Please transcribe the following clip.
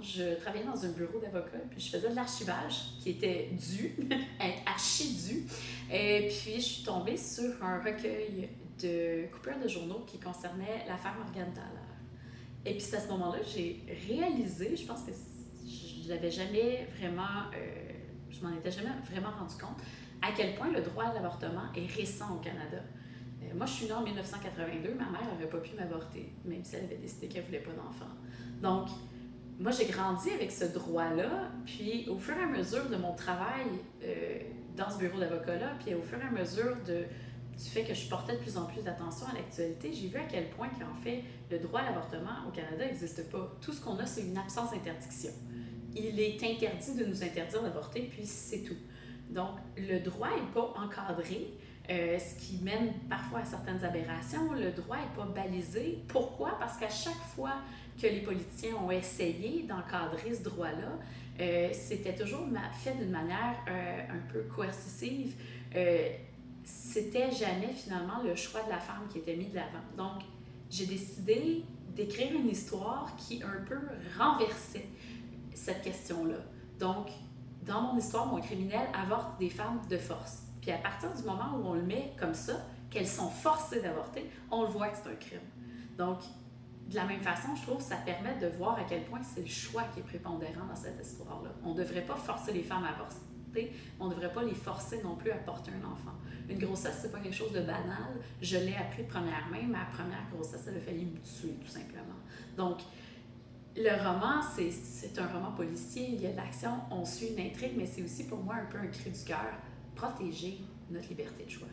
je travaillais dans un bureau d'avocat, puis je faisais de l'archivage qui était dû, archi-dû. Et puis, je suis tombée sur un recueil de coupures de journaux qui concernait l'affaire Morgane Thaler. Et puis, c'est à ce moment-là que j'ai réalisé, je pense que je l'avais jamais vraiment, je m'en étais jamais vraiment rendu compte, à quel point le droit à l'avortement est récent au Canada. Moi, je suis née en 1982, ma mère n'aurait pas pu m'avorter, même si elle avait décidé qu'elle ne voulait pas d'enfant. Donc, moi, j'ai grandi avec ce droit-là, puis au fur et à mesure de mon travail dans ce bureau d'avocat-là, puis au fur et à mesure du fait que je portais de plus en plus d'attention à l'actualité, j'ai vu à quel point qu'en fait, le droit à l'avortement au Canada n'existe pas. Tout ce qu'on a, c'est une absence d'interdiction. Il est interdit de nous interdire d'avorter, puis c'est tout. Donc, le droit n'est pas encadré, ce qui mène parfois à certaines aberrations. Le droit n'est pas balisé. Pourquoi? Parce qu'à chaque fois que les politiciens ont essayé d'encadrer ce droit-là, c'était toujours fait d'une manière un peu coercitive. C'était jamais finalement le choix de la femme qui était mis de l'avant. Donc, j'ai décidé d'écrire une histoire qui un peu renversait cette question-là. Donc, dans mon histoire, mon criminel avorte des femmes de force. Puis à partir du moment où on le met comme ça, qu'elles sont forcées d'avorter, on le voit que c'est un crime. Donc, de la même façon, je trouve que ça permet de voir à quel point c'est le choix qui est prépondérant dans cette histoire-là. On ne devrait pas forcer les femmes à avorter, on ne devrait pas les forcer non plus à porter un enfant. Une grossesse, c'est pas quelque chose de banal. Je l'ai appris de première main. Ma première grossesse, elle a failli me tuer, tout simplement. Donc, le roman, c'est un roman policier, il y a de l'action, on suit une intrigue, mais c'est aussi pour moi un peu un cri du cœur, protéger notre liberté de choix.